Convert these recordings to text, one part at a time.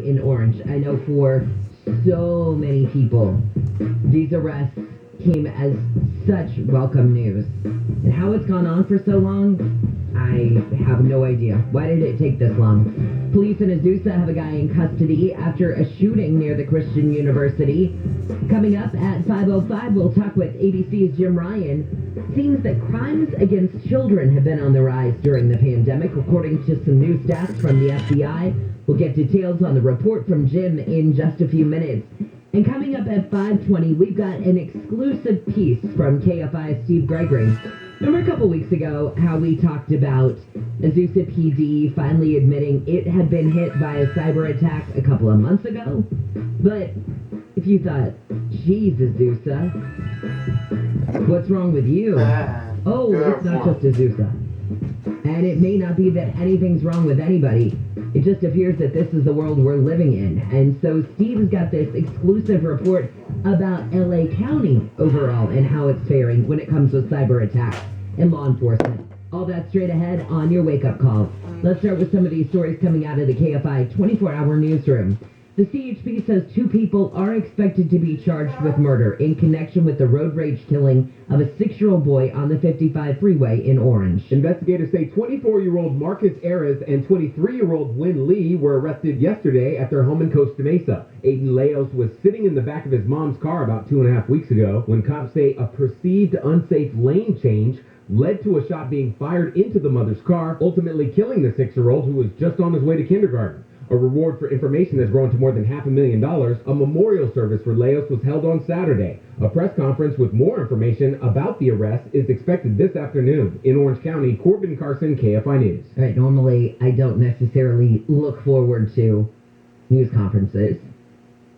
In Orange, I know for so many people, these arrests came as such welcome news. And how it's gone on for so long, I have no idea. Why did it take this long? Police in Azusa have a guy in custody after a shooting near the Christian University. Coming up at 5:05, we'll talk with ABC's Jim Ryan. Seems that crimes against children have been on the rise during the pandemic, according to some new stats from the FBI. We'll get details on the report from Jim in just a few minutes. And coming up at 5:20, we've got an exclusive piece from KFI's Steve Gregory. Remember a couple weeks ago how we talked about Azusa PD finally admitting it had been hit by a cyber attack a couple of months ago? But if you thought, geez, Azusa, what's wrong with you? Oh, it's not just Azusa. And it may not be that anything's wrong with anybody. It just appears that this is the world we're living in. And so Steve's got this exclusive report about LA County overall and how it's faring when it comes with cyber attacks and law enforcement. All that straight ahead on your wake-up call. Let's start with some of these stories coming out of the KFI 24-hour newsroom. The CHP says 2 people are expected to be charged with murder in connection with the road rage killing of a 6-year-old boy on the 55 freeway in Orange. Investigators say 24-year-old Marcus Ares and 23-year-old Win Lee were arrested yesterday at their home in Costa Mesa. Aiden Leos was sitting in the back of his mom's car about 2.5 weeks ago when cops say a perceived unsafe lane change led to a shot being fired into the mother's car, ultimately killing the 6-year-old who was just on his way to kindergarten. A reward for information has grown to more than $500,000. A memorial service for Leos was held on Saturday. A press conference with more information about the arrest is expected this afternoon. In Orange County, Corbin Carson, KFI News. All right, normally I don't necessarily look forward to news conferences,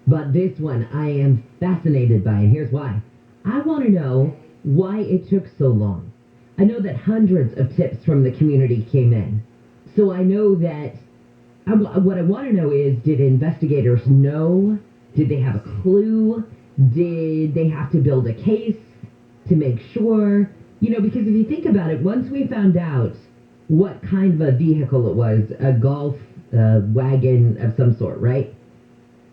but this one I am fascinated by, and here's why. I want to know why it took so long. I know that hundreds of tips from the community came in, so I know that what I want to know is, did investigators know? Did they have a clue? Did they have to build a case to make sure? You know, because if you think about it, once we found out what kind of a vehicle it was, a golf wagon of some sort, right?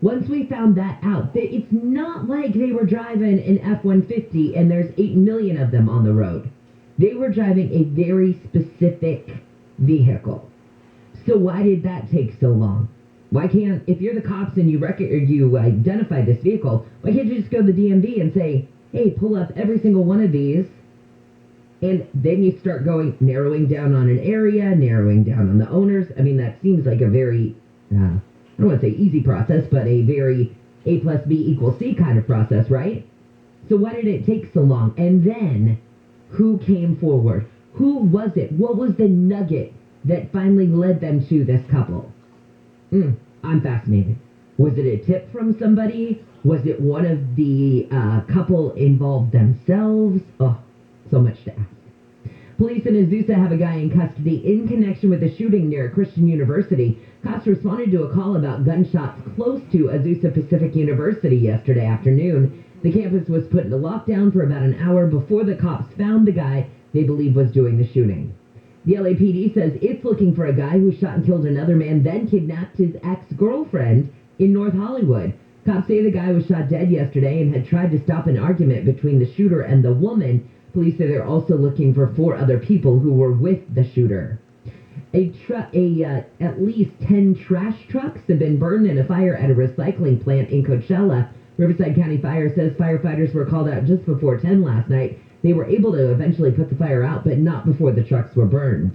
Once we found that out, it's not like they were driving an F-150 and there's 8 million of them on the road. They were driving a very specific vehicle. So why did that take so long? Why can't, if you're the cops and you identify this vehicle, why can't you just go to the DMV and say, hey, pull up every single one of these, and then you start narrowing down on an area, narrowing down on the owners? I mean, that seems like a very, I don't want to say easy process, but a very A plus B equals C kind of process, right? So why did it take so long? And then, who came forward? Who was it? What was the nugget that finally led them to this couple? I'm fascinated. Was it a tip from somebody? Was it one of the couple involved themselves? Oh, so much to ask. Police in Azusa have a guy in custody in connection with a shooting near Christian University. Cops responded to a call about gunshots close to Azusa Pacific University yesterday afternoon. The campus was put into lockdown for about an hour before the cops found the guy they believe was doing the shooting. The LAPD says it's looking for a guy who shot and killed another man, then kidnapped his ex-girlfriend in North Hollywood. Cops say the guy was shot dead yesterday and had tried to stop an argument between the shooter and the woman. Police say they're also looking for 4 other people who were with the shooter. At least 10 trash trucks have been burned in a fire at a recycling plant in Coachella. Riverside County Fire says firefighters were called out just before 10 last night. They were able to eventually put the fire out, but not before the trucks were burned.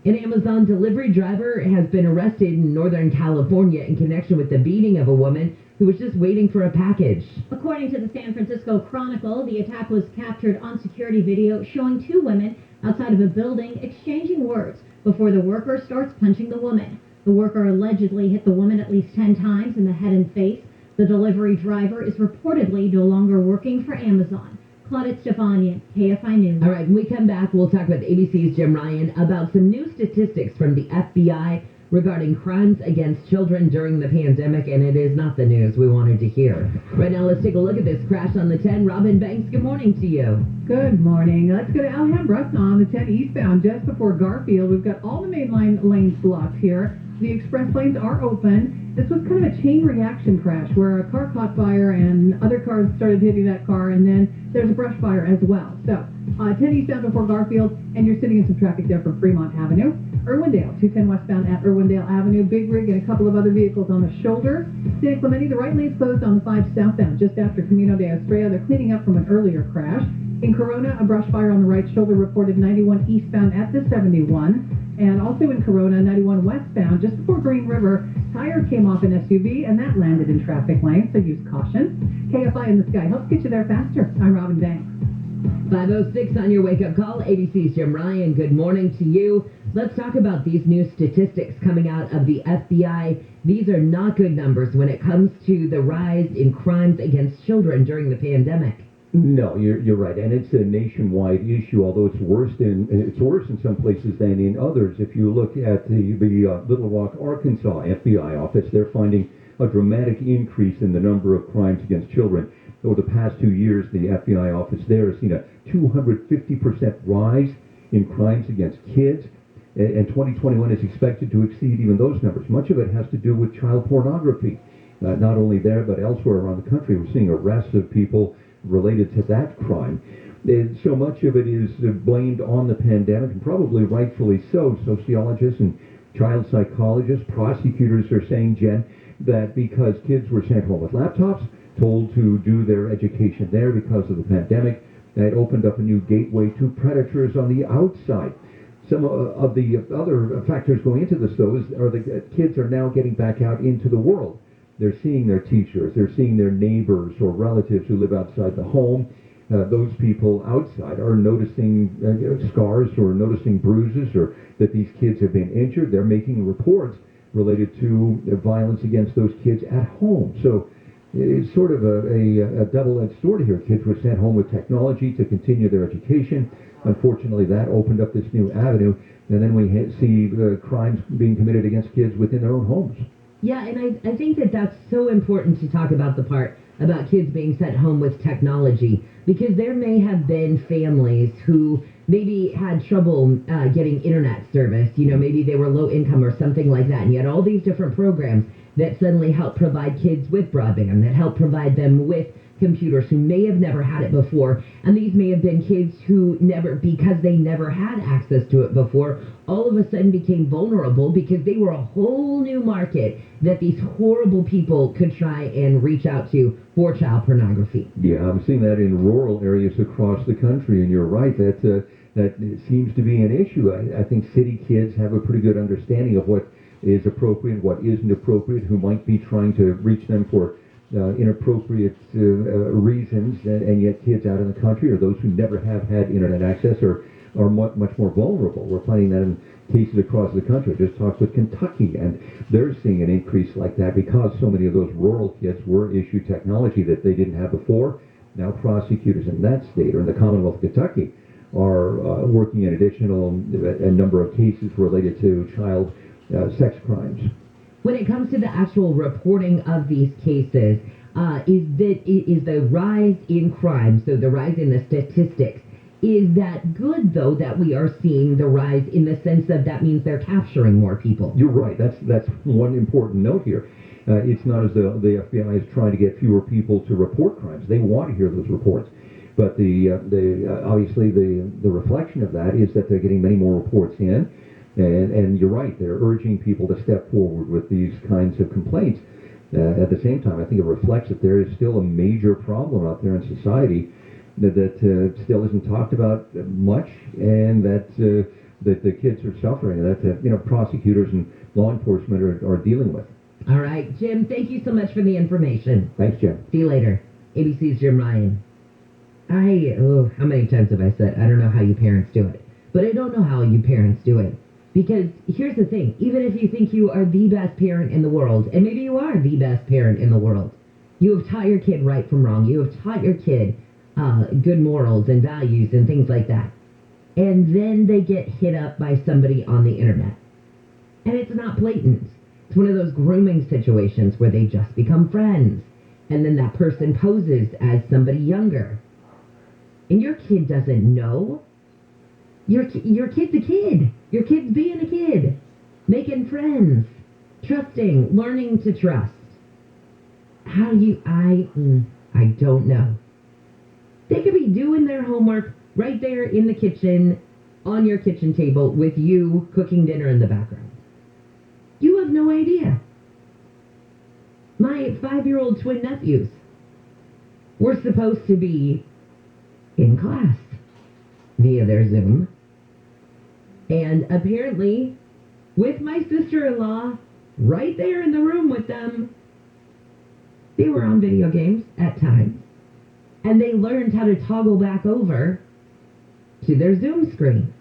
An Amazon delivery driver has been arrested in Northern California in connection with the beating of a woman who was just waiting for a package. According to the San Francisco Chronicle, the attack was captured on security video showing 2 women outside of a building exchanging words before the worker starts punching the woman. The worker allegedly hit the woman at least 10 times in the head and face. The delivery driver is reportedly no longer working for Amazon. Claudette Stefanian, KFI News. All right, when we come back, we'll talk with ABC's Jim Ryan about some new statistics from the FBI regarding crimes against children during the pandemic, and it is not the news we wanted to hear. Right now, let's take a look at this crash on the 10. Robin Banks, good morning to you. Good morning. Let's go to Alhambra on the 10 eastbound just before Garfield. We've got all the main line lanes blocked here. The express lanes are open. This was kind of a chain reaction crash where a car caught fire and other cars started hitting that car, and then there's a brush fire as well. So, 10 eastbound before Garfield, and you're sitting in some traffic there from Fremont Avenue. Irwindale, 210 westbound at Irwindale Avenue. Big Rig and a couple of other vehicles on the shoulder. San Clemente, the right lane's closed on the 5 southbound just after Camino de Estrella. They're cleaning up from an earlier crash. In Corona, a brush fire on the right shoulder reported 91 eastbound at the 71. And also in Corona, 91 westbound, just before Green River, tire came off an SUV, and that landed in traffic lane, so use caution. KFI in the Sky helps get you there faster. I'm Robin Banks. 5:06 on your wake-up call. ABC's Jim Ryan. Good morning to you. Let's talk about these new statistics coming out of the FBI. These are not good numbers when it comes to the rise in crimes against children during the pandemic. No, you're right, and it's a nationwide issue. Although it's worse in some places than in others. If you look at the Little Rock, Arkansas FBI office, they're finding a dramatic increase in the number of crimes against children. Over the past 2 years, the FBI office there has seen a 250% rise in crimes against kids, and 2021 is expected to exceed even those numbers. Much of it has to do with child pornography. Not only there, but elsewhere around the country, we're seeing arrests of people related to that crime. So much of it is blamed on the pandemic, and probably rightfully so. Sociologists and child psychologists, prosecutors are saying, Jen, that because kids were sent home with laptops, told to do their education there because of the pandemic, that opened up a new gateway to predators on the outside. Some of the other factors going into this, though, are the kids are now getting back out into the world. They're seeing their teachers, they're seeing their neighbors or relatives who live outside the home. Those people outside are noticing scars or noticing bruises, or that these kids have been injured. They're making reports related to violence against those kids at home. So it's sort of a double-edged sword here. Kids were sent home with technology to continue their education. Unfortunately, that opened up this new avenue, and then we see crimes being committed against kids within their own homes. Yeah, and I think that that's so important to talk about the part about kids being sent home with technology, because there may have been families who maybe had trouble getting internet service. You know, maybe they were low income or something like that, and you had all these different programs that suddenly help provide kids with broadband, that help provide them with computers, who may have never had it before. And these may have been kids who never, because they never had access to it before, all of a sudden became vulnerable because they were a whole new market that these horrible people could try and reach out to for child pornography. Yeah, I'm seeing that in rural areas across the country, and you're right, that seems to be an issue. I think city kids have a pretty good understanding of what is appropriate, what isn't appropriate, who might be trying to reach them for inappropriate reasons, and yet kids out in the country, or those who never have had internet access, are much more vulnerable. We're finding that in cases across the country. I just talked with Kentucky, and they're seeing an increase like that because so many of those rural kids were issued technology that they didn't have before. Now prosecutors in that state, or in the Commonwealth of Kentucky, are working an additional number of cases related to child sex crimes. When it comes to the actual reporting of these cases, is the rise in crime, so the rise in the statistics, is that good, though, that we are seeing the rise in the sense of that means they're capturing more people? You're right. That's one important note here. It's not as though the FBI is trying to get fewer people to report crimes. They want to hear those reports. But obviously the reflection of that is that they're getting many more reports in. And you're right, they're urging people to step forward with these kinds of complaints. At the same time, I think it reflects that there is still a major problem out there in society that still isn't talked about much, and that the kids are suffering, and that prosecutors and law enforcement are dealing with. All right, Jim, thank you so much for the information. Thanks, Jim. See you later. ABC's Jim Ryan. How many times have I said, I don't know how you parents do it. But I don't know how you parents do it. Because here's the thing, even if you think you are the best parent in the world, and maybe you are the best parent in the world, you have taught your kid right from wrong. You have taught your kid good morals and values and things like that. And then they get hit up by somebody on the internet. And it's not blatant. It's one of those grooming situations where they just become friends. And then that person poses as somebody younger. And your kid doesn't know. Your kid's a kid. Your kid's being a kid, making friends. Trusting, learning to trust. How do you, I don't know. They could be doing their homework right there in the kitchen, on your kitchen table, with you cooking dinner in the background. You have no idea. My 5-year-old twin nephews were supposed to be in class via their Zoom. And apparently, with my sister-in-law right there in the room with them, they were on video games at times. And they learned how to toggle back over to their Zoom screen.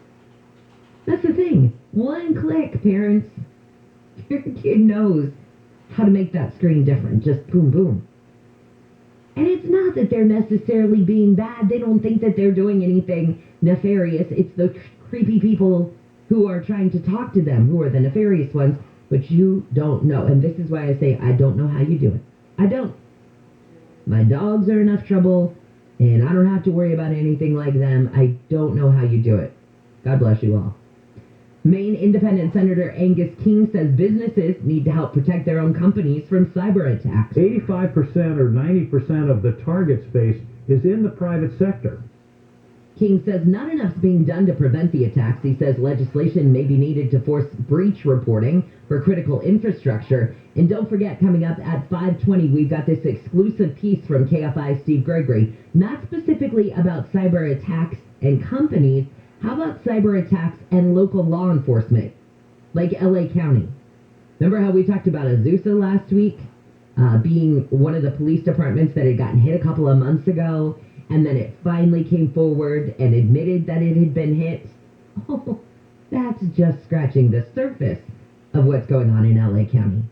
That's the thing. One click, parents. Your kid knows how to make that screen different. Just boom, boom. And it's not that they're necessarily being bad. They don't think that they're doing anything nefarious. It's the creepy people who are trying to talk to them who are the nefarious ones. But you don't know. And this is why I say I don't know how you do it. I don't. My dogs are enough trouble, and I don't have to worry about anything like them. I don't know how you do it. God bless you all. Maine Independent Senator Angus King says businesses need to help protect their own companies from cyber attacks. 85% or 90% of the target space is in the private sector. King says not enough's being done to prevent the attacks. He says legislation may be needed to force breach reporting for critical infrastructure. And don't forget, coming up at 5:20, we've got this exclusive piece from KFI Steve Gregory, not specifically about cyber attacks and companies. How about cyber attacks and local law enforcement, like LA County? Remember how we talked about Azusa last week, being one of the police departments that had gotten hit a couple of months ago, and then it finally came forward and admitted that it had been hit? Oh, that's just scratching the surface of what's going on in LA County.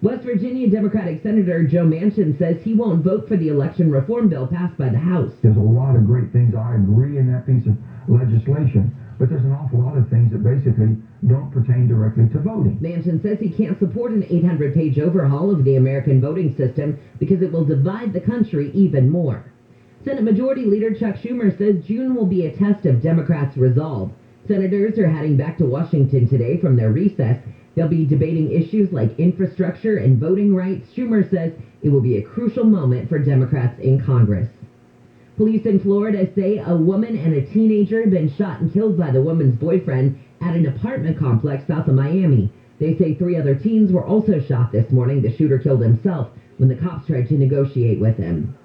West Virginia Democratic Senator Joe Manchin says he won't vote for the election reform bill passed by the House. There's a lot of great things I agree in that piece of legislation, but there's an awful lot of things that basically don't pertain directly to voting. Manchin says he can't support an 800-page overhaul of the American voting system because it will divide the country even more. Senate Majority Leader Chuck Schumer says June will be a test of Democrats' resolve. Senators are heading back to Washington today from their recess. They'll be debating issues like infrastructure and voting rights. Schumer says it will be a crucial moment for Democrats in Congress. Police in Florida say a woman and a teenager have been shot and killed by the woman's boyfriend at an apartment complex south of Miami. They say 3 other teens were also shot this morning. The shooter killed himself when the cops tried to negotiate with him.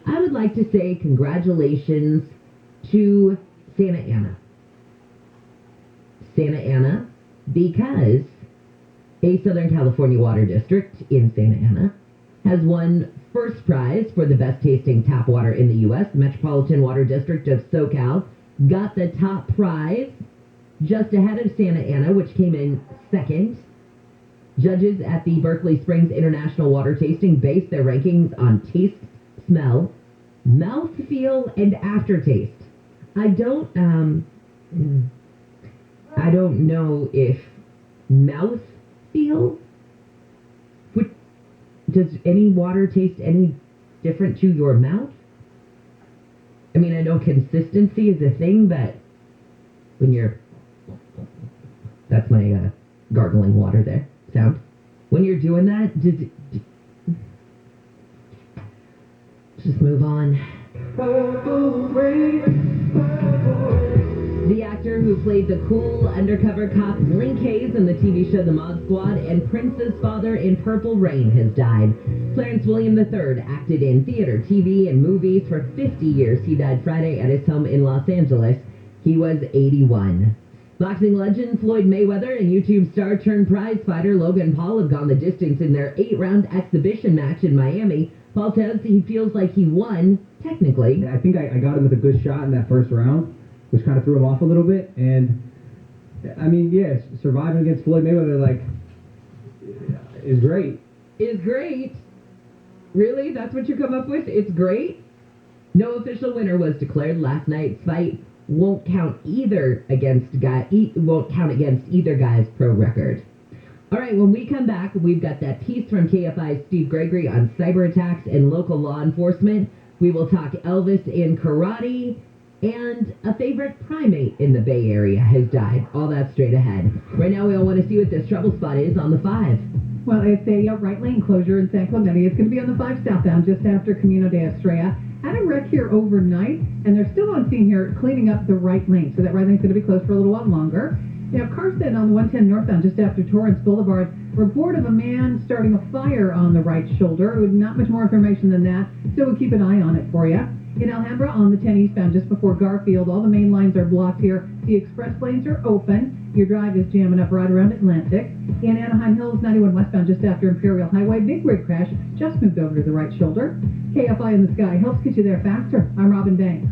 I would like to say congratulations to Santa Ana. Santa Ana, because a Southern California water district in Santa Ana has won first prize for the best tasting tap water in the U.S. The Metropolitan Water District of SoCal got the top prize, just ahead of Santa Ana, which came in second. Judges at the Berkeley Springs International Water Tasting based their rankings on taste, smell, mouthfeel, and aftertaste. I don't know if mouthfeel, does any water taste any different to your mouth? I mean, I know consistency is a thing, but when you're, that's my gargling water there sound. When you're doing that, just move on. The actor who played the cool undercover cop Link Hayes in the TV show The Mod Squad and Prince's father in Purple Rain has died. Clarence William III acted in theater, TV, and movies for 50 years. He died Friday at his home in Los Angeles. He was 81. Boxing legend Floyd Mayweather and YouTube star turned prize fighter Logan Paul have gone the distance in their 8-round exhibition match in Miami. Paul says he feels like he won, technically. I think I got him with a good shot in that first round, which kind of threw him off a little bit. And, I mean, yes, surviving against Floyd Mayweather, is great. Is great? Really? That's what you come up with? It's great? No official winner was declared. Last night's fight won't count against either guy's pro record. All right, when we come back, we've got that piece from KFI's Steve Gregory on cyber attacks and local law enforcement. We will talk Elvis in karate And a favorite primate in the Bay Area has died. All that straight ahead. Right now we all want to see what this trouble spot is on the 5. Well, it's a right lane closure in San Clemente. It's going to be on the 5 southbound just after Camino de Estrella. Had a wreck here overnight, and they're still on scene here cleaning up the right lane. So that right lane's going to be closed for a little while longer. Now, Carson on the 110 northbound just after Torrance Boulevard. Report of a man starting a fire on the right shoulder. Not much more information than that, so we'll keep an eye on it for you. In Alhambra on the 10 eastbound just before Garfield, all the main lines are blocked here. The express lanes are open. Your drive is jamming up right around Atlantic. In Anaheim Hills, 91 westbound just after Imperial Highway, big rig crash just moved over to the right shoulder. KFI in the Sky helps get you there faster. I'm Robin Banks.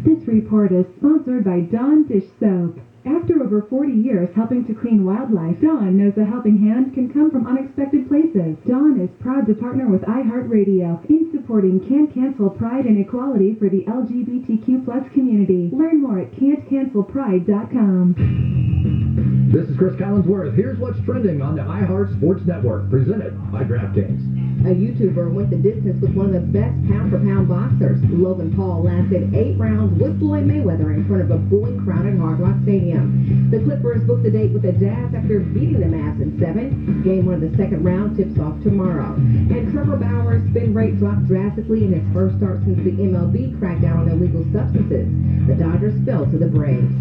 This report is sponsored by Dawn Dish Soap. After over 40 years helping to clean wildlife, Dawn knows a helping hand can come from unexpected places. Dawn is proud to partner with iHeartRadio in supporting Can't Cancel Pride and Equality for the LGBTQ+ community. Learn more at can'tcancelpride.com. This is Chris Collinsworth. Here's what's trending on the iHeart Sports Network, presented by DraftKings. A YouTuber went the distance with one of the best pound-for-pound boxers. Logan Paul lasted 8 rounds with Floyd Mayweather in front of a booing crowd at Hard Rock Stadium. The Clippers booked a date with the Jazz after beating the Mavs in 7. Game 1 of the second round tips off tomorrow. And Trevor Bauer's spin rate dropped drastically in his first start since the MLB cracked down on illegal substances. The Dodgers fell to the Braves.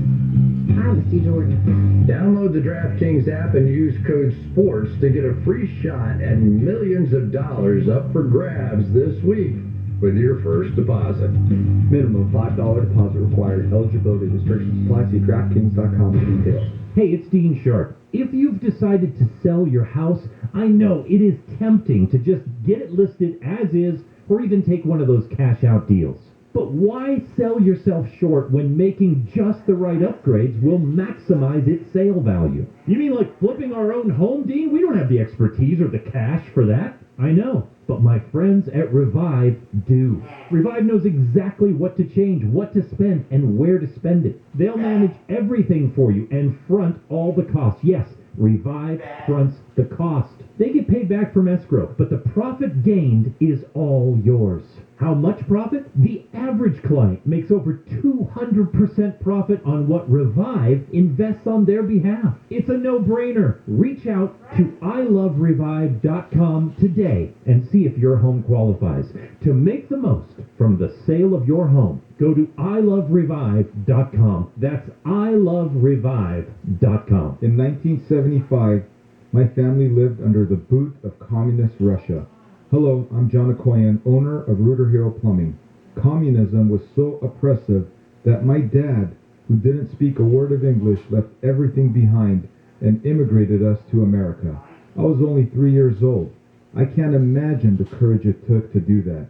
I'm Misty Jordan. Download the DraftKings app and use code SPORTS to get a free shot at millions of dollars up for grabs this week with your first deposit. Minimum $5 deposit required. Eligibility restrictions apply. See DraftKings.com for details. Hey, it's Dean Sharp. If you've decided to sell your house, I know it is tempting to just get it listed as is or even take one of those cash-out deals. But why sell yourself short when making just the right upgrades will maximize its sale value? You mean like flipping our own home, Dean? We don't have the expertise or the cash for that. I know, but my friends at Revive do. Revive knows exactly what to change, what to spend, and where to spend it. They'll manage everything for you and front all the costs. Yes, Revive fronts the cost. They get paid back from escrow, but the profit gained is all yours. How much profit? The average client makes over 200% profit on what Revive invests on their behalf. It's a no-brainer. Reach out to iloverevive.com today and see if your home qualifies. To make the most from the sale of your home, go to iloverevive.com. That's iloverevive.com. In 1975, my family lived under the boot of communist Russia. Hello, I'm John Akoyan, owner of Rooter Hero Plumbing. Communism was so oppressive that my dad, who didn't speak a word of English, left everything behind and immigrated us to America. I was only 3 years old. I can't imagine the courage it took to do that.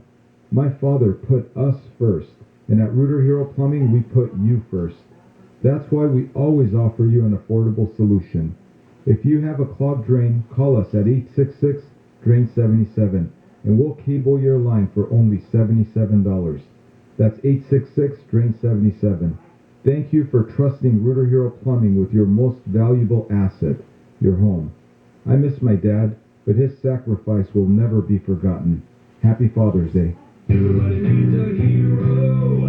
My father put us first, and at Rooter Hero Plumbing, we put you first. That's why we always offer you an affordable solution. If you have a clogged drain, call us at 866-DRAIN-77, and we'll cable your line for only $77. That's 866-DRAIN-77. Thank you for trusting Rooter Hero Plumbing with your most valuable asset, your home. I miss my dad, but his sacrifice will never be forgotten. Happy Father's Day. Everybody needs a hero.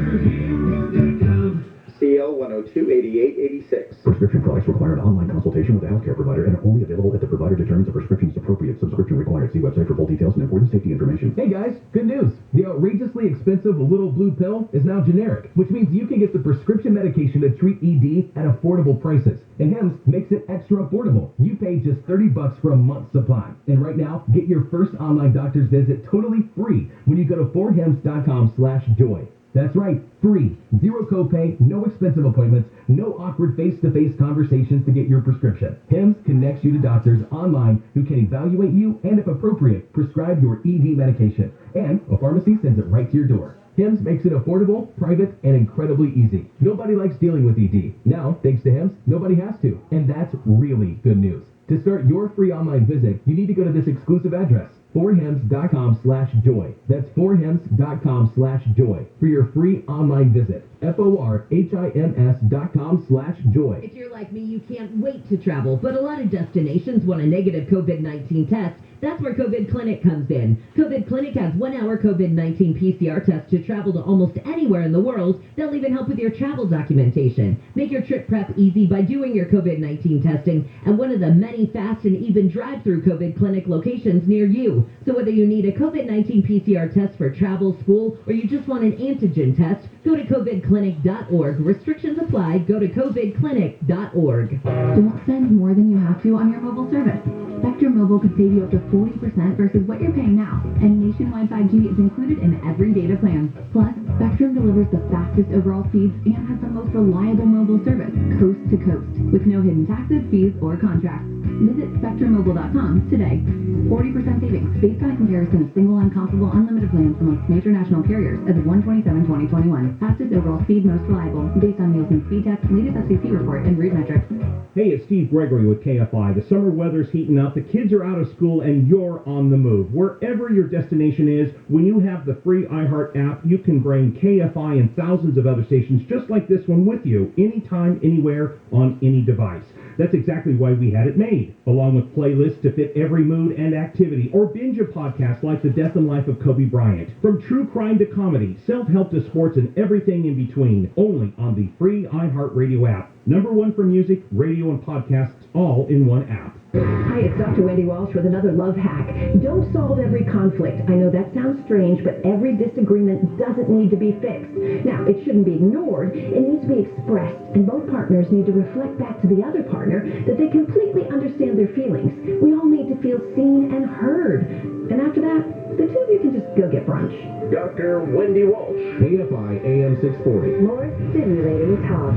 RooterHero.com. CL 102-8886. Prescription products require an online consultation with a healthcare provider and are only available if the provider determines a prescription is appropriate. Subscription required. See website for full details and important safety information. Hey guys, good news. The outrageously expensive little blue pill is now generic, which means you can get the prescription medication to treat ED at affordable prices. And Hims makes it extra affordable. You pay just $30 for a month's supply. And right now, get your first online doctor's visit totally free when you go to 4hims.com/joy. That's right, free. Zero copay, no expensive appointments, no awkward face-to-face conversations to get your prescription. Hims connects you to doctors online who can evaluate you and, if appropriate, prescribe your ED medication. And a pharmacy sends it right to your door. Hims makes it affordable, private, and incredibly easy. Nobody likes dealing with ED. Now, thanks to Hims, nobody has to. And that's really good news. To start your free online visit, you need to go to this exclusive address, 4hims.com/joy. That's 4hims.com/joy for your free online visit. forhims.com/joy. If you're like me, you can't wait to travel, but a lot of destinations want a negative COVID-19 test. That's where COVID Clinic comes in. COVID Clinic has 1-hour COVID-19 PCR tests to travel to almost anywhere in the world. They'll even help with your travel documentation. Make your trip prep easy by doing your COVID-19 testing at one of the many fast and even drive-through COVID Clinic locations near you. So whether you need a COVID-19 PCR test for travel, school, or you just want an antigen test, go to covidclinic.org. Restrictions apply. Go to covidclinic.org. Don't spend more than you have to on your mobile service. Spectrum Mobile could save you up to 40% versus what you're paying now, and nationwide 5G is included in every data plan. Plus, Spectrum delivers the fastest overall speeds and has the most reliable mobile service, coast to coast, with no hidden taxes, fees, or contracts. Visit SpectrumMobile.com today. 40% savings based on a comparison of single and comparable unlimited plans amongst major national carriers as of 1/27/2021. Fastest overall speed, most reliable, based on Nielsen speed test, latest SAC report, and route metrics. Hey, it's Steve Gregory with KFI. The summer weather's heating up, the kids are out of school, and you're on the move. Wherever your destination is, when you have the free iHeart app, you can bring KFI and thousands of other stations just like this one with you, anytime, anywhere, on any device. That's exactly why we had it made, along with playlists to fit every mood and activity, or binge a podcast like The Death and Life of Kobe Bryant. From true crime to comedy, self-help to sports, and everything in between, only on the free iHeartRadio app. #1 for music, radio, and podcasts, all in one app. Hi, it's Dr. Wendy Walsh with another love hack. Don't solve every conflict. I know that sounds strange, but every disagreement doesn't need to be fixed. Now, it shouldn't be ignored. It needs to be expressed, and both partners need to reflect back to the other partner that they completely understand their feelings. We all need to feel seen and heard. And after that, the two of you can just go get brunch. Dr. Wendy Walsh. KFI AM 640. More stimulating talk.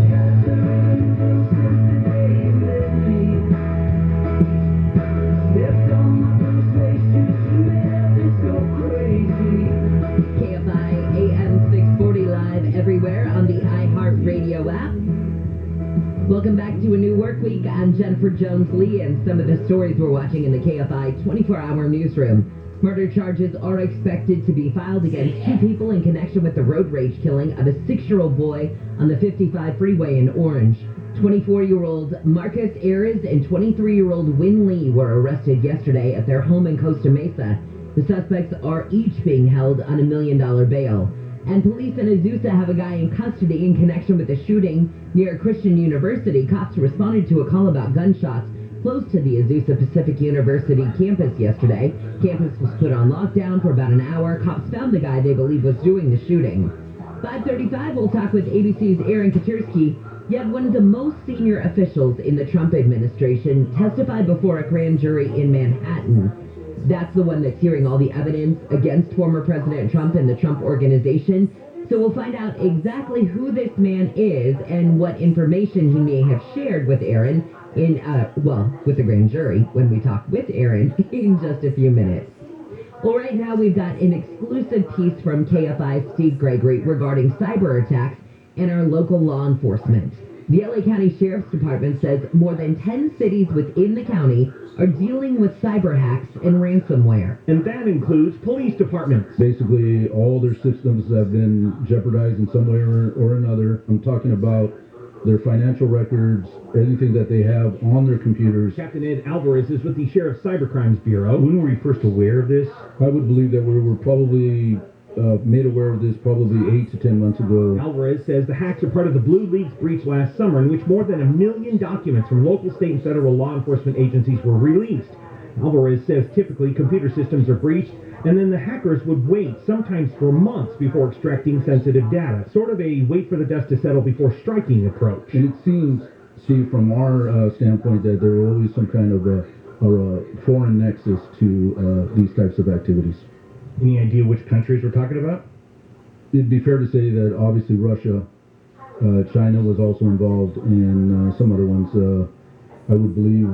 KFI AM 640 live everywhere on the iHeartRadio app. Welcome back to a new work week. I'm Jennifer Jones-Lee, and some of the stories we're watching in the KFI 24-hour newsroom. Murder charges are expected to be filed against 2 people in connection with the road rage killing of a 6-year-old boy on the 55 freeway in Orange. 24-year-old Marcus Ayres and 23-year-old Win Lee were arrested yesterday at their home in Costa Mesa. The suspects are each being held on $1 million bail. And police in Azusa have a guy in custody in connection with the shooting near Christian University. Cops responded to a call about gunshots close to the Azusa Pacific University campus yesterday. Campus was put on lockdown for about an hour. Cops found the guy they believe was doing the shooting. 5:35, we'll talk with ABC's Aaron Kaczynski. Yet one of the most senior officials in the Trump administration testified before a grand jury in Manhattan. That's the one that's hearing all the evidence against former President Trump and the Trump Organization. So we'll find out exactly who this man is and what information he may have shared with Aaron with the grand jury when we talk with Aaron in just a few minutes. Well, right now we've got an exclusive piece from KFI's Steve Gregory regarding cyber attacks and our local law enforcement. The LA County Sheriff's Department says more than 10 cities within the county are dealing with cyber hacks and ransomware. And that includes police departments. Basically, all their systems have been jeopardized in some way or another. I'm talking about their financial records, anything that they have on their computers. Captain Ed Alvarez is with the Sheriff's Cybercrimes Bureau. When were you first aware of this? I would believe that we were probably made aware of this probably 8 to 10 months ago. Alvarez says the hacks are part of the Blue Leaks breach last summer, in which more than 1 million documents from local, state, and federal law enforcement agencies were released. Alvarez says typically computer systems are breached, and then the hackers would wait, sometimes for months, before extracting sensitive data. Sort of a wait for the dust to settle before striking approach. And it seems, Steve, from our standpoint, that there are always some kind of a foreign nexus to these types of activities. Any idea which countries we're talking about? It'd be fair to say that obviously Russia, China was also involved, and some other ones. I would believe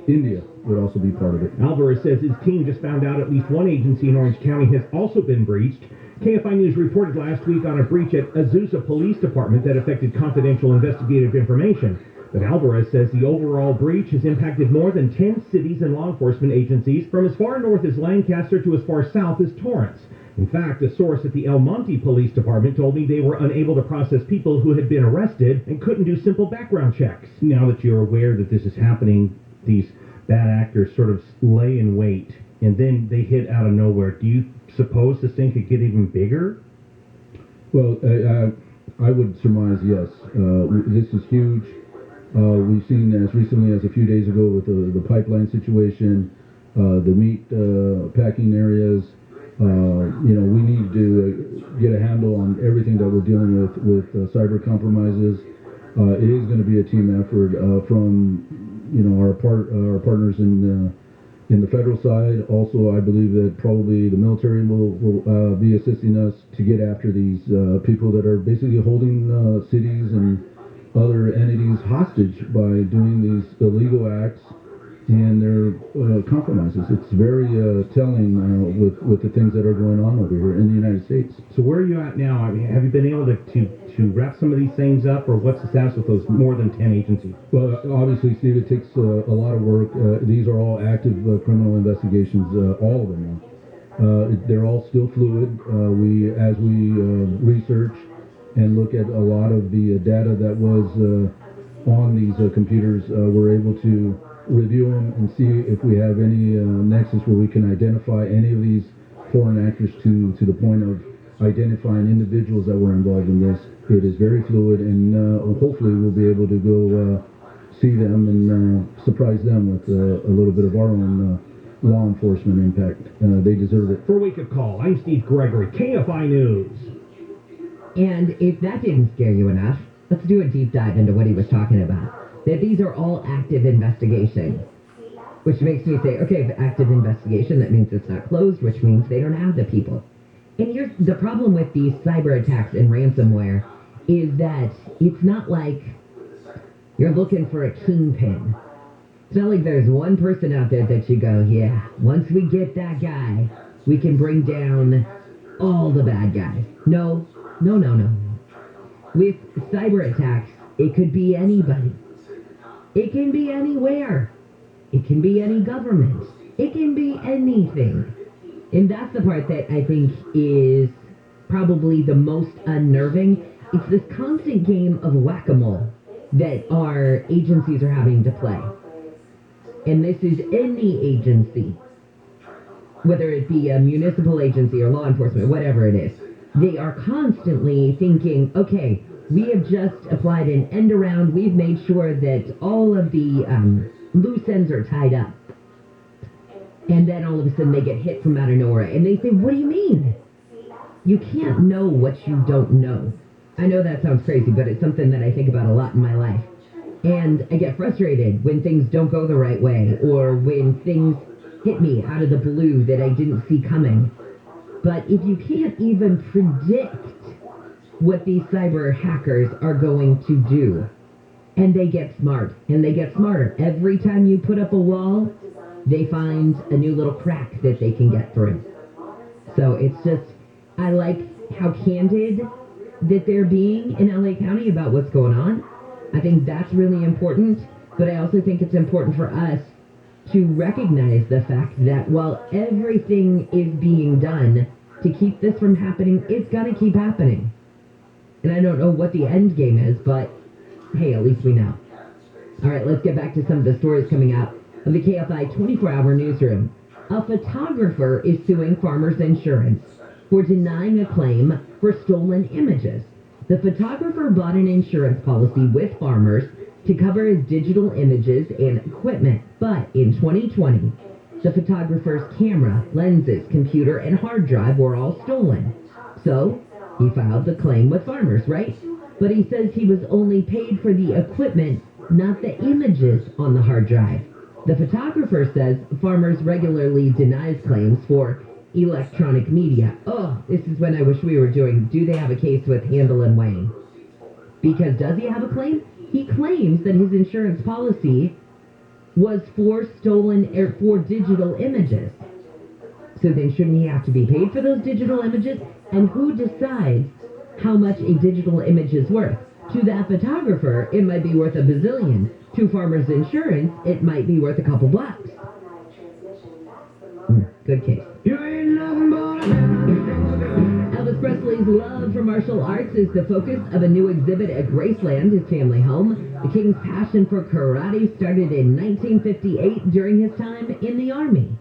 India would also be part of it. Alvarez says his team just found out at least one agency in Orange County has also been breached. KFI News reported last week on a breach at Azusa Police Department that affected confidential investigative information. But Alvarez says the overall breach has impacted more than 10 cities and law enforcement agencies from as far north as Lancaster to as far south as Torrance. In fact, a source at the El Monte Police Department told me they were unable to process people who had been arrested and couldn't do simple background checks. Now that you're aware that this is happening, these bad actors sort of lay in wait, and then they hit out of nowhere. Do you suppose this thing could get even bigger? Well, I would surmise yes. This is huge. We've seen as recently as a few days ago with the pipeline situation, the meat packing areas. We need to get a handle on everything that we're dealing with cyber compromises. It is going to be a team effort from our partners in the federal side. Also, I believe that probably the military will be assisting us to get after these people that are basically holding cities and other entities hostage by doing these illegal acts and their compromises. It's very telling with the things that are going on over here in the United States. So where are you at now? I mean, have you been able to wrap some of these things up, or what's the status with those more than 10 agencies? Well, obviously, Steve, it takes a lot of work. These are all active criminal investigations, all of them now. They're all still fluid. As we research and look at a lot of the data that was on these computers, we're able to review them and see if we have any nexus where we can identify any of these foreign actors to the point of identifying individuals that were involved in this. It is very fluid, and hopefully we'll be able to go see them and surprise them with a little bit of our own law enforcement impact. They deserve it. For Wake Up Call, I'm Steve Gregory, KFI News. And if that didn't scare you enough, let's do a deep dive into what he was talking about. That these are all active investigations. Which makes me say, okay, if active investigation, that means it's not closed, which means they don't have the people. And here's the problem with these cyber attacks and ransomware is that it's not like you're looking for a kingpin. It's not like there's one person out there that you go, yeah, once we get that guy, we can bring down all the bad guys. No. With cyber attacks, it could be anybody. It can be anywhere. It can be any government. It can be anything. And that's the part that I think is probably the most unnerving. It's this constant game of whack-a-mole that our agencies are having to play. And this is any agency, whether it be a municipal agency or law enforcement, whatever it is. They are constantly thinking, okay, we have just applied an end around. We've made sure that all of the loose ends are tied up. And then all of a sudden they get hit from out of nowhere. And they say, what do you mean? You can't know what you don't know. I know that sounds crazy, but it's something that I think about a lot in my life. And I get frustrated when things don't go the right way, or when things hit me out of the blue that I didn't see coming. But if you can't even predict what these cyber hackers are going to do, and they get smart, and they get smarter. Every time you put up a wall, they find a new little crack that they can get through. So it's just, I like how candid that they're being in LA County about what's going on. I think that's really important, but I also think it's important for us to recognize the fact that while everything is being done to keep this from happening, it's going to keep happening. And I don't know what the end game is, but hey, at least we know. All right, let's get back to some of the stories coming out of the KFI 24-hour newsroom. A photographer is suing Farmers Insurance for denying a claim for stolen images. The photographer bought an insurance policy with Farmers to cover his digital images and equipment, but in 2020, the photographer's camera, lenses, computer, and hard drive were all stolen. So he filed the claim with Farmers, right? But he says he was only paid for the equipment, not the images on the hard drive. The photographer says Farmers regularly denies claims for electronic media. Oh, this is when I wish we were doing, do they have a case with Handel and Wayne? Because does he have a claim? He claims that his insurance policy was for for digital images. So then shouldn't he have to be paid for those digital images? And who decides how much a digital image is worth? To that photographer, it might be worth a bazillion. To Farmer's Insurance, it might be worth a couple bucks. Good case. Elvis Presley's love for martial arts is the focus of a new exhibit at Graceland, his family home. The King's passion for karate started in 1958 during his time in the Army.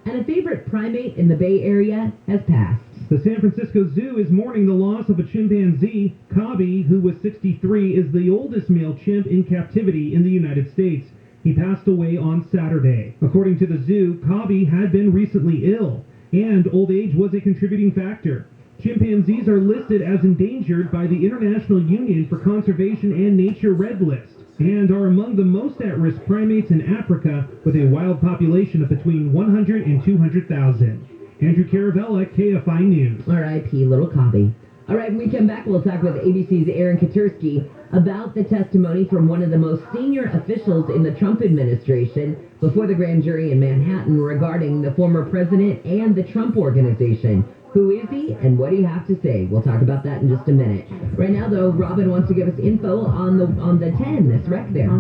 And a favorite primate in the Bay Area has passed. The San Francisco Zoo is mourning the loss of a chimpanzee. Kfi, who was 63, is the oldest male chimp in captivity in the United States. He passed away on Saturday. According to the zoo, Kfi had been recently ill, and old age was a contributing factor. Chimpanzees are listed as endangered by the International Union for Conservation and Nature Red List, and are among the most at-risk primates in Africa, with a wild population of between 100 and 200,000. Andrew Caravella, KFI News. R.I.P. Little Kfi. All right, when we come back, we'll talk with ABC's Aaron Katursky about the testimony from one of the most senior officials in the Trump administration before the grand jury in Manhattan regarding the former president and the Trump Organization. Who is he, and what do you have to say? We'll talk about that in just a minute. Right now, though, Robin wants to give us info on the 10, this wreck there.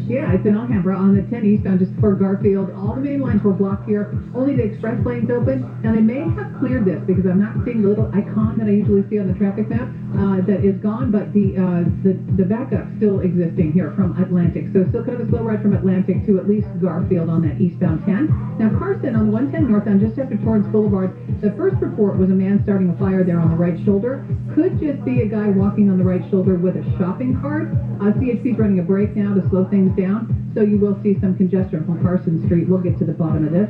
Yeah, it's in Alhambra on the 10 eastbound just before Garfield. All the main lines were blocked here. Only the express lanes open. Now, they may have cleared this because I'm not seeing the little icon that I usually see on the traffic map that is gone, but the backup still existing here from Atlantic. So still kind of a slow ride from Atlantic to at least Garfield on that eastbound 10. Now, Carson on the 110 northbound just after Torrance Boulevard, the first report was a man starting a fire there on the right shoulder. Could just be a guy walking on the right shoulder with a shopping cart. CHP's running a break now to slow things down, so you will see some congestion from Carson Street. We'll get to the bottom of this.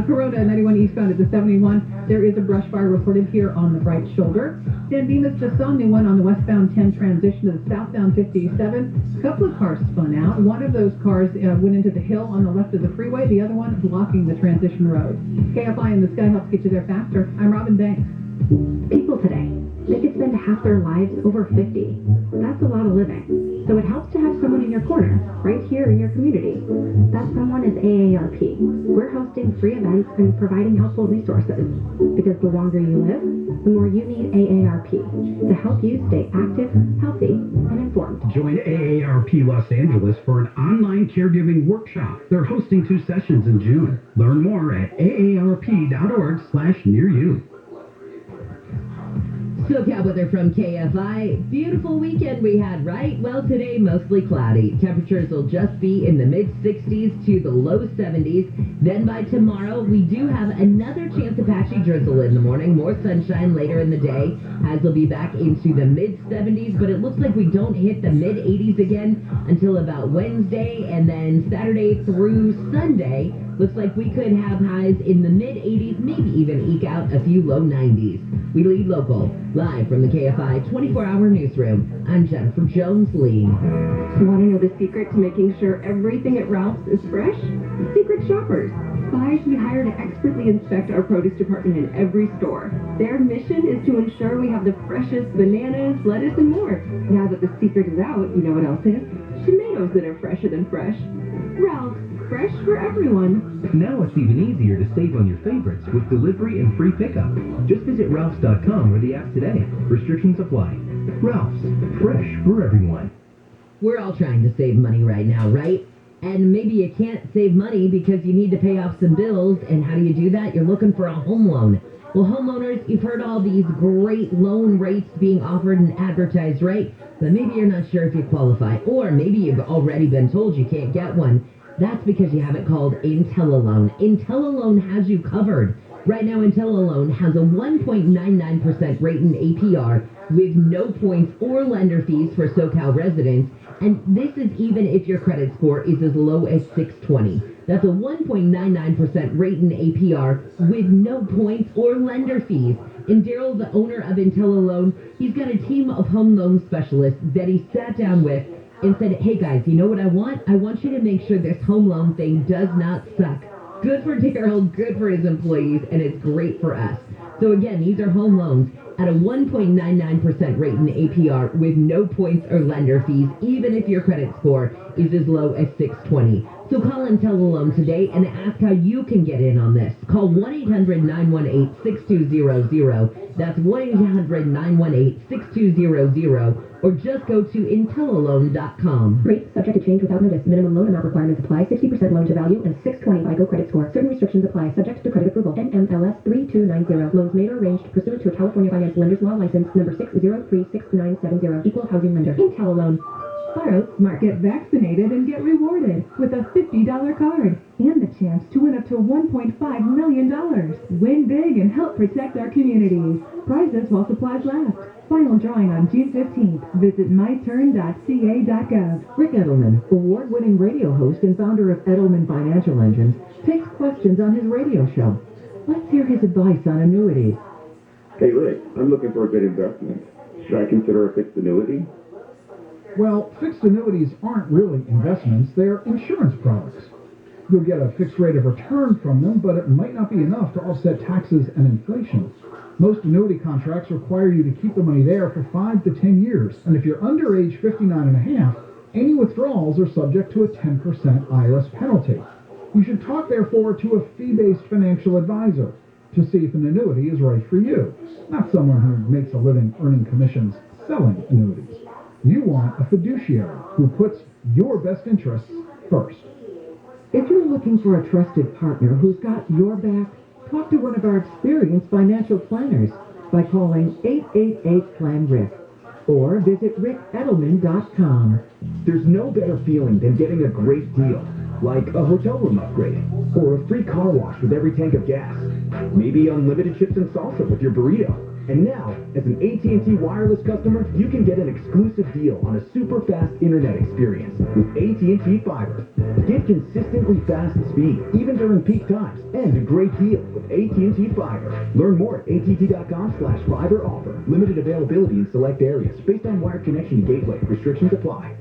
Corona 91 eastbound at the 71. There is a brush fire reported here on the right shoulder. San Dimas just saw a new one on the westbound 10 transition to the southbound 57. A couple of cars spun out. One of those cars went into the hill on the left of the freeway. The other one blocking the transition road. KFI in the Sky helps get you there faster. I'm Robin Banks. People today, they could spend half their lives over 50. That's a lot of living. So it helps to have someone in your corner, right here in your community. That someone is AARP. We're hosting free events and providing helpful resources. Because the longer you live, the more you need AARP to help you stay active, healthy, and informed. Join AARP Los Angeles for an online caregiving workshop. They're hosting 2 sessions in June. Learn more at aarp.org/nearyou. SoCal weather from KFI. Beautiful weekend we had, right? Well, today mostly cloudy. Temperatures will just be in the mid-60s to the low 70s. Then by tomorrow, we do have another chance of patchy drizzle in the morning. More sunshine later in the day. Highs will be back into the mid-70s, but it looks like we don't hit the mid-80s again until about Wednesday, and then Saturday through Sunday. Looks like we could have highs in the mid-80s, maybe even eke out a few low 90s. We lead local, live from the KFI 24-hour newsroom. I'm Jennifer Jones-Lee. Want to know the secret to making sure everything at Ralph's is fresh? Secret shoppers. Spies we hire to expertly inspect our produce department in every store. Their mission is to ensure we have the freshest bananas, lettuce, and more. Now that the secret is out, you know what else is? Tomatoes that are fresher than fresh. Ralph's. Fresh for everyone. Now it's even easier to save on your favorites with delivery and free pickup. Just visit Ralphs.com or the app today. Restrictions apply. Ralphs, fresh for everyone. We're all trying to save money right now, right? And maybe you can't save money because you need to pay off some bills. And how do you do that? You're looking for a home loan. Well, homeowners, you've heard all these great loan rates being offered and advertised, right? But maybe you're not sure if you qualify. Or maybe you've already been told you can't get one. That's because you haven't called IntelliLoan. IntelliLoan has you covered. Right now, IntelliLoan has a 1.99% rate in APR with no points or lender fees for SoCal residents. And this is even if your credit score is as low as 620. That's a 1.99% rate in APR with no points or lender fees. And Daryl, the owner of IntelliLoan, he's got a team of home loan specialists that he sat down with and said, hey guys, you know what I want? I want you to make sure this home loan thing does not suck. Good for Daryl, good for his employees, and it's great for us. So again, these are home loans at a 1.99% rate in APR with no points or lender fees, even if your credit score is as low as 620. So call IntelliLoan today and ask how you can get in on this. Call 1-800-918-6200. That's 1-800-918-6200. Or just go to IntelliLoan.com. Rates subject to change without notice. Minimum loan amount requirements apply. 60% loan to value and 620 FICO credit score. Certain restrictions apply. Subject to credit approval. NMLS 3290. Loans made or arranged pursuant to a California Finance Lenders Law license number 6036970. Equal housing lender. IntelliLoan. Borrow, smart, get vaccinated, and get rewarded with a $50 card and the chance to win up to $1.5 million. Win big and help protect our communities. Prizes while supplies last. Final drawing on June 15th. Visit myturn.ca.gov. Rick Edelman, award-winning radio host and founder of Edelman Financial Engines, takes questions on his radio show. Let's hear his advice on annuities. Hey Rick, I'm looking for a good investment. Should I consider a fixed annuity? Well, fixed annuities aren't really investments, they're insurance products. You'll get a fixed rate of return from them, but it might not be enough to offset taxes and inflation. Most annuity contracts require you to keep the money there for 5 to 10 years, and if you're under age 59 and a half, any withdrawals are subject to a 10% IRS penalty. You should talk, therefore, to a fee-based financial advisor to see if an annuity is right for you, not someone who makes a living earning commissions selling annuities. You want a fiduciary who puts your best interests first. If you're looking for a trusted partner who's got your back, talk to one of our experienced financial planners by calling 888-PLAN-RICK or visit rickedelman.com. There's no better feeling than getting a great deal, like a hotel room upgrade, or a free car wash with every tank of gas, maybe unlimited chips and salsa with your burrito. And now, as an AT&T wireless customer, you can get an exclusive deal on a super fast internet experience with AT&T Fiber. Get consistently fast speed, even during peak times, and a great deal with AT&T Fiber. Learn more at att.com/fiber offer. Limited availability in select areas based on wired connection to gateway. Restrictions apply.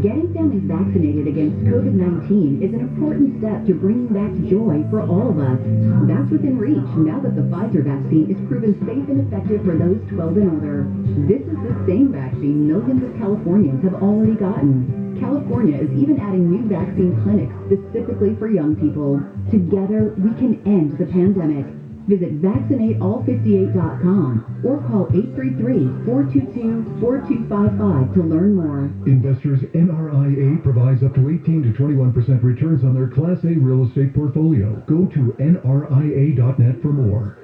Getting families vaccinated against COVID-19 is an important step to bringing back joy for all of us. That's within reach now that the Pfizer vaccine is proven safe and effective for those 12 and older. This is the same vaccine millions of Californians have already gotten. California is even adding new vaccine clinics specifically for young people. Together, we can end the pandemic. Visit vaccinateall58.com or call 833-422-4255 to learn more. Investors NRIA provides up to 18 to 21% returns on their Class A real estate portfolio. Go to nria.net for more.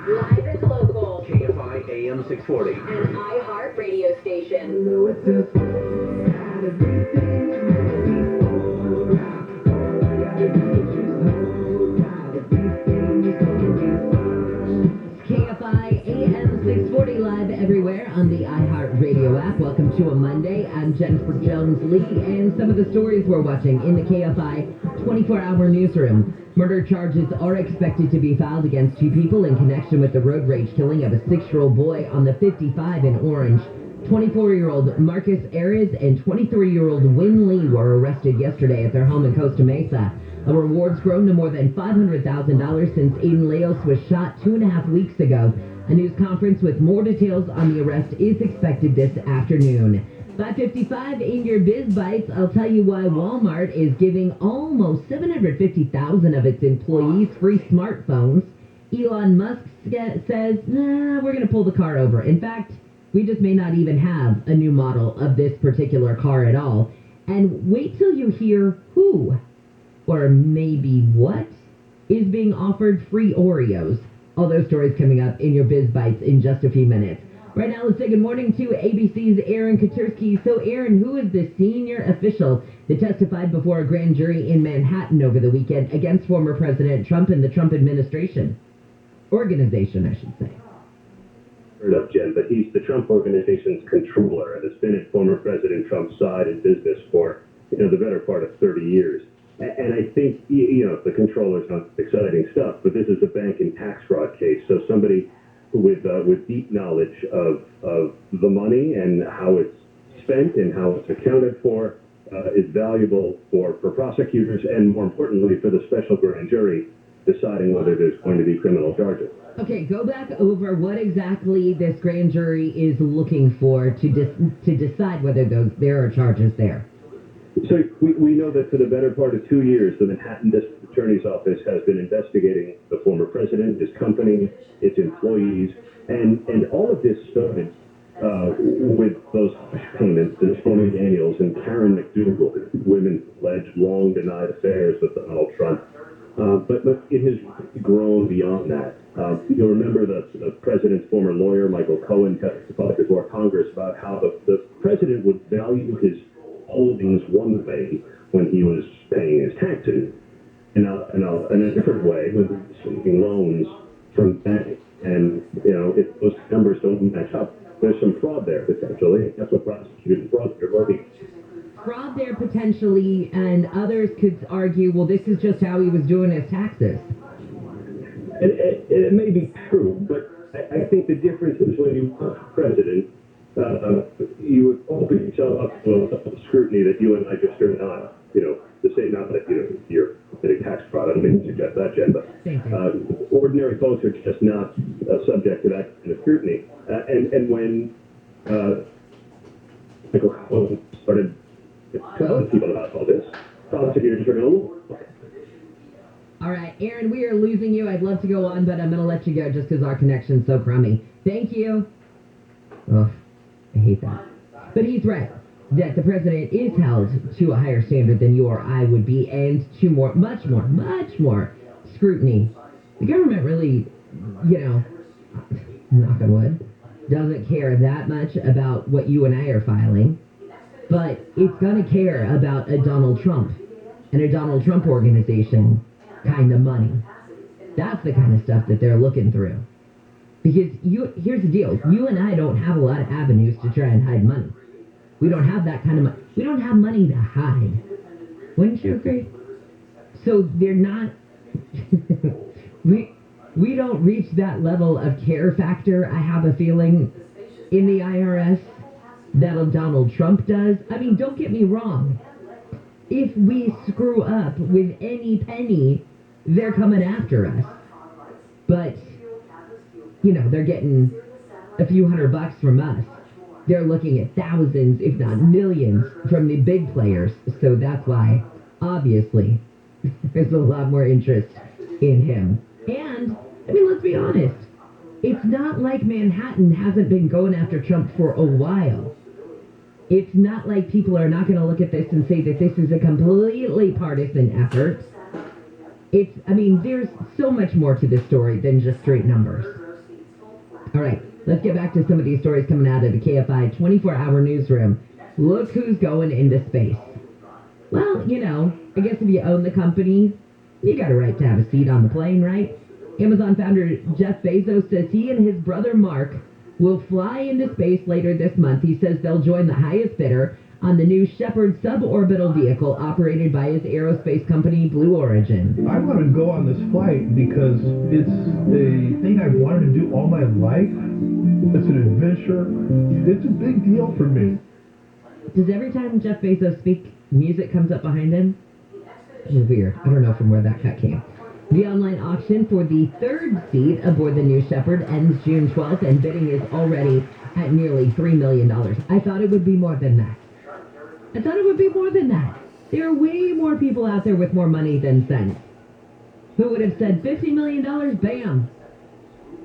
Live and local. KFI AM 640. An iHeart radio station. KFI AM 640 live everywhere on the iHeart Radio app. Welcome to a Monday. I'm Jennifer Jones-Lee, and some of the stories we're watching in the KFI 24-hour newsroom. Murder charges are expected to be filed against two people in connection with the road rage killing of a 6-year-old boy on the 55 in Orange. 24-year-old Marcus Ares and 23-year-old Win Lee were arrested yesterday at their home in Costa Mesa. A reward's grown to more than $500,000 since Aiden Leos was shot 2.5 weeks ago. A news conference with more details on the arrest is expected this afternoon. 5:55 in your Biz Bites, I'll tell you why Walmart is giving almost 750,000 of its employees free smartphones. Elon Musk says, we're going to pull the car over. In fact, we just may not even have a new model of this particular car at all. And wait till you hear who, or maybe what, is being offered free Oreos. All those stories coming up in your Biz Bites in just a few minutes. Right now, let's say good morning to ABC's Aaron Katursky. So, Aaron, who is the senior official that testified before a grand jury in Manhattan over the weekend against former President Trump and the Trump administration? Organization, I should say. Up, Jen, but he's the Trump Organization's controller and has been at former President Trump's side in business for, the better part of 30 years. And I think, the controller's not exciting stuff, but this is a bank and tax fraud case. So somebody with deep knowledge of the money and how it's spent and how it's accounted for is valuable for prosecutors and, more importantly, for the special grand jury deciding whether there's going to be criminal charges. Okay, go back over what exactly this grand jury is looking for to decide whether there are charges there. So we know that for the better part of 2 years, the Manhattan District Attorney's Office has been investigating the former president, his company, its employees, and all of this started with those hush payments to Stormy Daniels and Karen McDougal, women alleged long denied affairs with Donald Trump. But it has grown beyond that. You'll remember the president's former lawyer, Michael Cohen, testified before Congress about how the president would value his holdings one way when he was paying his taxes, and in a different way when he was receiving loans from banks. And, if those numbers don't match up, there's some fraud there, potentially. That's what prosecutors and fraud are looking. Fraud there potentially, and others could argue, well, this is just how he was doing his taxes. It may be true, but I think the difference is when you were president, you would open yourself up to a scrutiny that you and I just are not, to say not that, you're committing tax fraud. I don't mean to suggest that, Jen, but ordinary folks are just not subject to that kind of scrutiny. And when Michael Cohen started telling people about all this, prosecutors are going to look. All right, Aaron, we are losing you. I'd love to go on, but I'm going to let you go just because our connection's so crummy. Thank you. Ugh, I hate that. But he's right, that the president is held to a higher standard than you or I would be, and to much more scrutiny. The government really, knock on wood, doesn't care that much about what you and I are filing, but it's going to care about a Donald Trump and a Donald Trump organization kind of money. That's the kind of stuff that they're looking through. Because here's the deal. You and I don't have a lot of avenues to try and hide money. We don't have that kind of money. We don't have money to hide. Wouldn't you agree? So they're not... we don't reach that level of care factor, I have a feeling, in the IRS that a Donald Trump does. I mean, don't get me wrong. If we screw up with any penny, they're coming after us. But, they're getting a few $100 from us. They're looking at thousands, if not millions, from the big players. So that's why, obviously, there's a lot more interest in him. And, let's be honest. It's not like Manhattan hasn't been going after Trump for a while. It's not like people are not going to look at this and say that this is a completely partisan effort. There's so much more to this story than just straight numbers. All right, let's get back to some of these stories coming out of the KFI 24-hour newsroom. Look who's going into space. Well, I guess if you own the company, you got a right to have a seat on the plane, right? Amazon founder Jeff Bezos says he and his brother Mark will fly into space later this month. He says they'll join the highest bidder on the new Shepard suborbital vehicle operated by his aerospace company, Blue Origin. I want to go on this flight because it's a thing I've wanted to do all my life. It's an adventure. It's a big deal for me. Does every time Jeff Bezos speaks, music comes up behind him? It's weird. I don't know from where that cut came. The online auction for the third seat aboard the new Shepard ends June 12th, and bidding is already at nearly $3 million. I thought it would be more than that. There are way more people out there with more money than sense. Who would have said $50 million? Bam!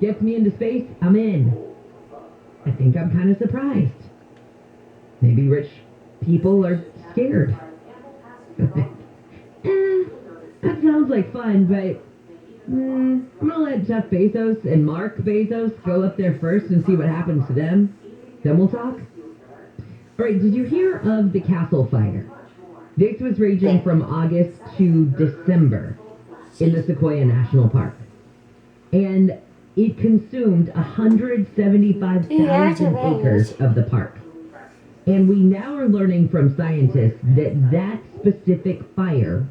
Gets me into space, I'm in. I think I'm kind of surprised. Maybe rich people are scared. That sounds like fun, but I'm going to let Jeff Bezos and Mark Bezos go up there first and see what happens to them. Then we'll talk. All right, did you hear of the Castle Fire? This was raging from August to December in the Sequoia National Park. And it consumed 175,000 acres of the park. And we now are learning from scientists that specific fire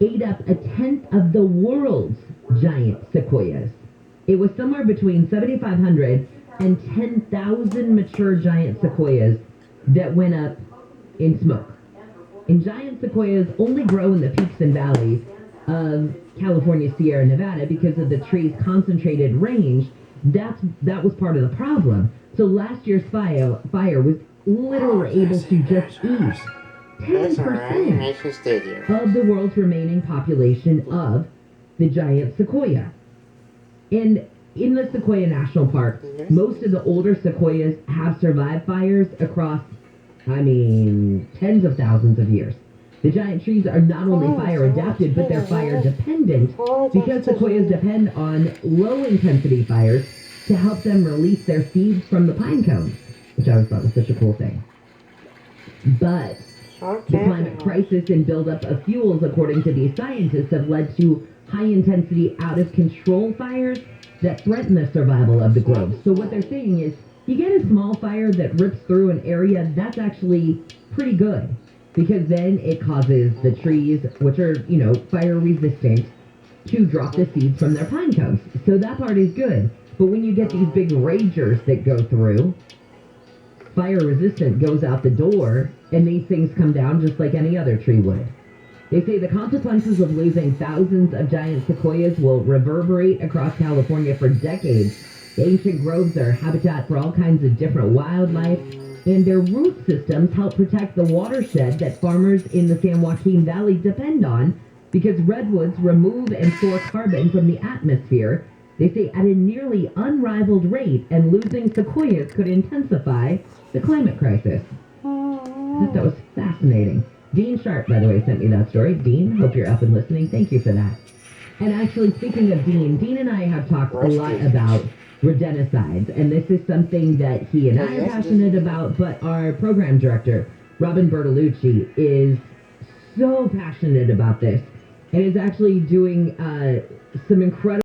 ate up 1/10 of the world's giant sequoias. It was somewhere between 7,500 and 10,000 mature giant sequoias that went up in smoke. And giant sequoias only grow in the peaks and valleys of California, Sierra Nevada because of the tree's concentrated range. That was part of the problem. So last year's fire was literally able to just eat 10% of the world's remaining population of the giant sequoia. And in the Sequoia National Park, most of the older sequoias have survived fires across, tens of thousands of years. The giant trees are not only fire adapted, but they're fire dependent because sequoias depend on low intensity fires to help them release their seeds from the pine cones, which I always thought was such a cool thing. But the climate crisis and buildup of fuels, according to these scientists, have led to high-intensity, out-of-control fires that threaten the survival of the grove. So what they're saying is, you get a small fire that rips through an area, that's actually pretty good, because then it causes the trees, which are, fire-resistant, to drop the seeds from their pine cones. So that part is good. But when you get these big ragers that go through, fire-resistant goes out the door, and these things come down just like any other tree would. They say the consequences of losing thousands of giant sequoias will reverberate across California for decades. The ancient groves are habitat for all kinds of different wildlife, and their root systems help protect the watershed that farmers in the San Joaquin Valley depend on because redwoods remove and store carbon from the atmosphere, they say at a nearly unrivaled rate, and losing sequoias could intensify the climate crisis. I thought that was fascinating. Dean Sharp, by the way, sent me that story. Dean, hope you're up and listening. Thank you for that. And actually, speaking of Dean and I have talked a lot about rodenticides, and this is something that he and I are passionate about, but our program director, Robin Bertolucci, is so passionate about this and is actually doing some incredible